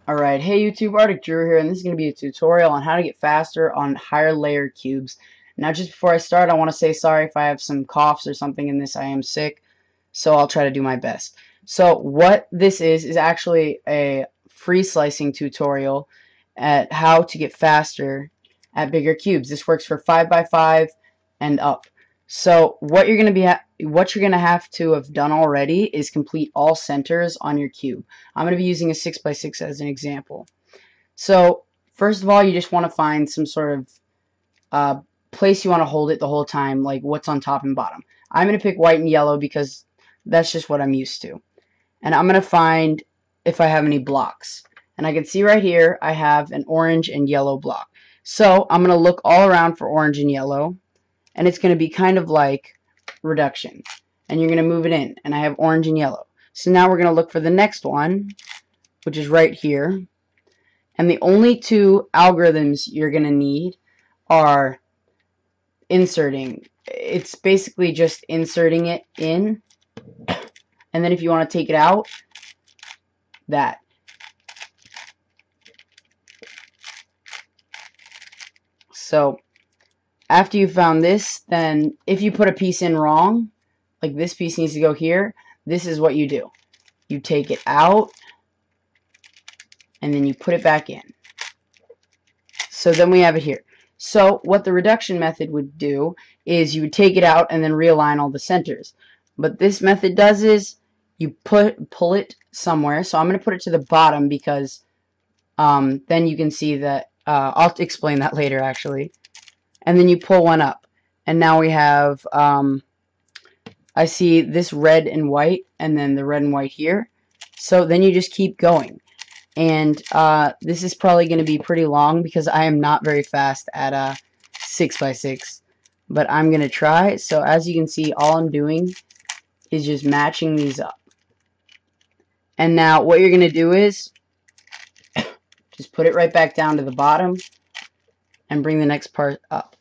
Alright, hey YouTube, Arctic Drew here, and this is going to be a tutorial on how to get faster on higher layer cubes. Now just before I start, I want to say sorry if I have some coughs or something in this. I am sick, so I'll try to do my best. So what this is actually a free slicing tutorial at how to get faster at bigger cubes. This works for 5x5 and up. So what you're going to have to have done already is complete all centers on your cube. I'm going to be using a 6x6 as an example. So first of all, you just want to find some sort of place you want to hold it the whole time, like what's on top and bottom. I'm going to pick white and yellow because that's just what I'm used to. And I'm going to find if I have any blocks. And I can see right here I have an orange and yellow block. So I'm going to look all around for orange and yellow, and it's going to be kind of like reduction. And you're going to move it in, and I have orange and yellow. So now we're going to look for the next one, which is right here. And the only two algorithms you're going to need are inserting. It's basically just inserting it in, and then if you want to take it out, that. So after you found this, then if you put a piece in wrong, like this piece needs to go here, this is what you do. You take it out, and then you put it back in. So then we have it here. So what the reduction method would do is you would take it out and then realign all the centers. But this method does is you pull it somewhere. So I'm going to put it to the bottom because then you can see that. I'll explain that later actually. And then you pull one up. And now we have, I see this red and white, and then the red and white here. So then you just keep going. And this is probably going to be pretty long because I am not very fast at 6x6. But I'm going to try. So as you can see, all I'm doing is just matching these up. And now what you're going to do is just put it right back down to the bottom and bring the next part up.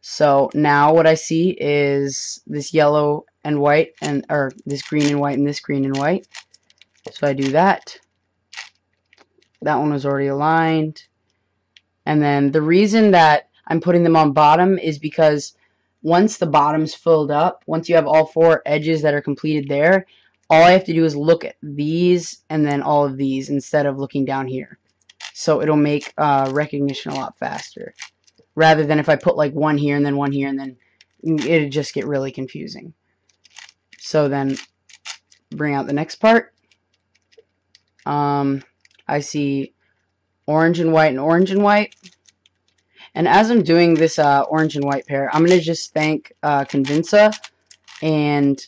So now what I see is this yellow and white, or this green and white and this green and white. So I do that. That one was already aligned. And then the reason that I'm putting them on bottom is because once the bottom's filled up, once you have all four edges that are completed there, all I have to do is look at these and then all of these instead of looking down here. So it'll make recognition a lot faster. Rather than if I put like one here and then one here, and then it'd just get really confusing. So then bring out the next part. I see orange and white and orange and white. And as I'm doing this orange and white pair, I'm going to just thank Convinza, and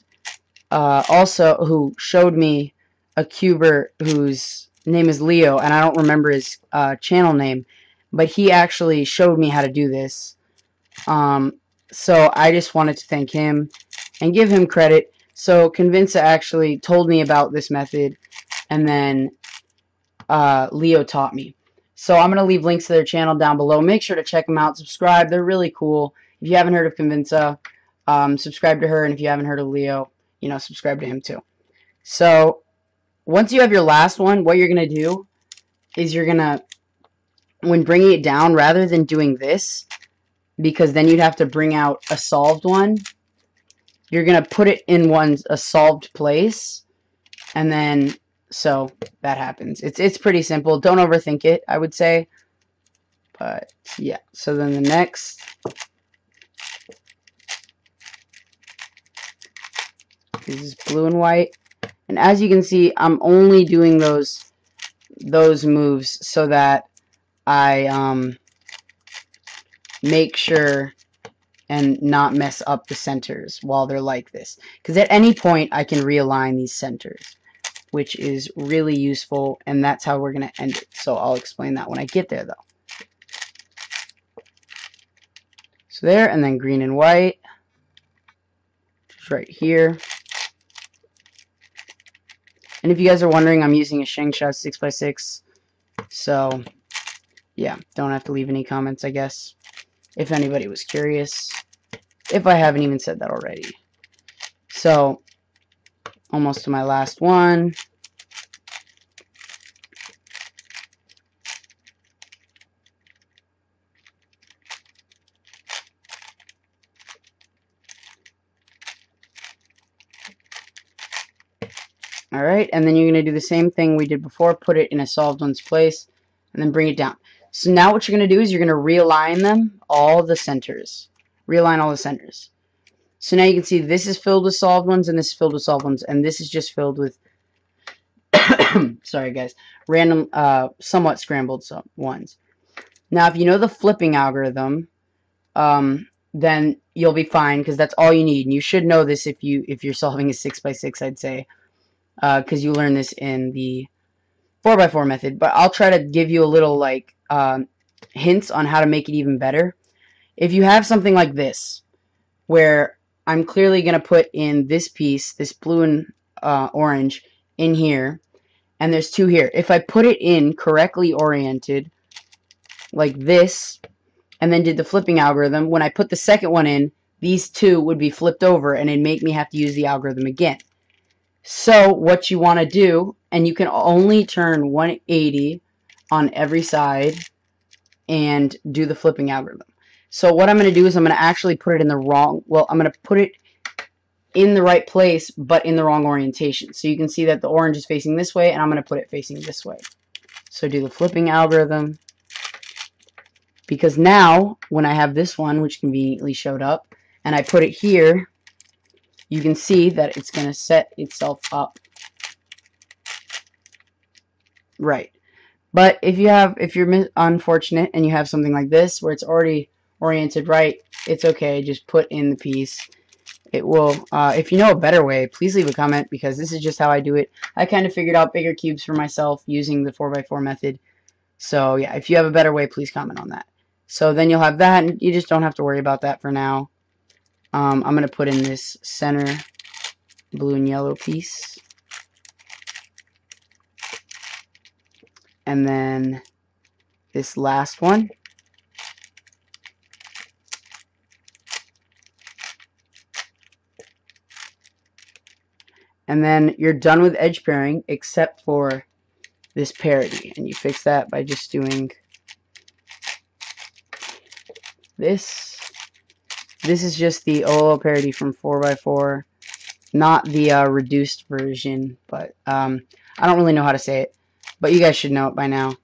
also who showed me a cuber whose name is Leo, and I don't remember his channel name, but he actually showed me how to do this. So I just wanted to thank him and give him credit. So Convinza actually told me about this method, and then Leo taught me. So I'm going to leave links to their channel down below. Make sure to check them out. Subscribe. They're really cool. If you haven't heard of Convinza, subscribe to her. And if you haven't heard of Leo, subscribe to him too. So once you have your last one, what you're going to do is you're going to, when bringing it down, rather than doing this, because then you'd have to bring out a solved one, you're going to put it in a solved place, and then so that happens. It's pretty simple. Don't overthink it, I would say. But yeah, so then the next is blue and white. And as you can see, I'm only doing those moves so that I make sure and not mess up the centers while they're like this. Because at any point I can realign these centers, which is really useful, and that's how we're going to end it. So I'll explain that when I get there, though. So there, and then green and white, which is right here. And if you guys are wondering, I'm using a Shengsha 6x6. So, yeah, don't have to leave any comments, I guess, if anybody was curious, if I haven't even said that already. So, almost to my last one. Alright, and then you're going to do the same thing we did before, put it in a solved one's place, and then bring it down. So now what you're going to do is you're going to realign them, all the centers. Realign all the centers. So now you can see this is filled with solved ones, and this is filled with solved ones, and this is just filled with, sorry guys, random, somewhat scrambled ones. Now if you know the flipping algorithm, then you'll be fine, because that's all you need. And you should know this if you're solving a 6x6, I'd say, because you learn this in the 4x4 method. But I'll try to give you a little like hints on how to make it even better. If you have something like this, where I'm clearly going to put in this piece, this blue and orange, in here, and there's two here. If I put it in correctly oriented, like this, and then did the flipping algorithm, when I put the second one in, these two would be flipped over, and it'd make me have to use the algorithm again. So what you want to do, and you can only turn 180 on every side and do the flipping algorithm. So what I'm going to do is I'm going to actually put it in the wrong, well, I'm going to put it in the right place, but in the wrong orientation. So you can see that the orange is facing this way, and I'm going to put it facing this way. So do the flipping algorithm. Because now, when I have this one, which conveniently showed up, and I put it here, you can see that it's going to set itself up right. But if you're unfortunate and you have something like this, where it's already oriented right, it's okay. Just put in the piece. It will, if you know a better way, please leave a comment, because this is just how I do it. I kind of figured out bigger cubes for myself using the 4x4 method. So yeah, if you have a better way, please comment on that. So then you'll have that, and you just don't have to worry about that for now. I'm going to put in this center blue and yellow piece. And then this last one. And then you're done with edge pairing, except for this parity. And you fix that by just doing this. This is just the OLO parity from 4x4, not the reduced version, but I don't really know how to say it, but you guys should know it by now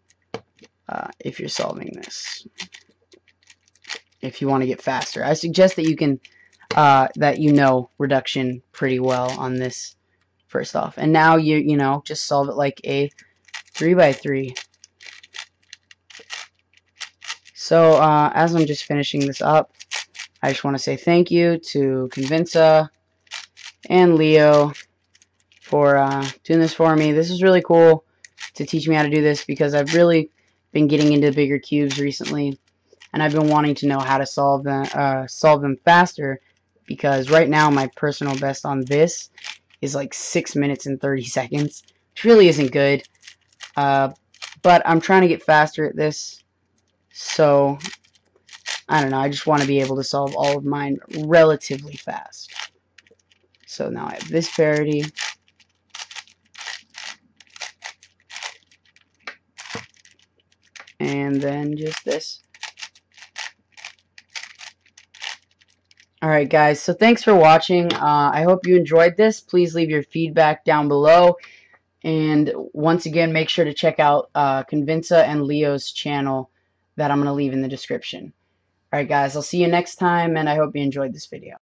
if you're solving this. If you want to get faster, I suggest that you can that you know reduction pretty well on this first off, and now you know, just solve it like a 3x3. So as I'm just finishing this up, I just want to say thank you to Convinza and Leo for doing this for me. This is really cool to teach me how to do this, because I've really been getting into bigger cubes recently, and I've been wanting to know how to solve them faster, because right now my personal best on this is like 6 minutes and 30 seconds, which really isn't good. But I'm trying to get faster at this, so I don't know, I just want to be able to solve all of mine relatively fast. So now I have this parity. And then just this. Alright guys, so thanks for watching. I hope you enjoyed this. Please leave your feedback down below. And once again, make sure to check out Convinza and Leo's channel that I'm going to leave in the description. Alright guys, I'll see you next time, and I hope you enjoyed this video.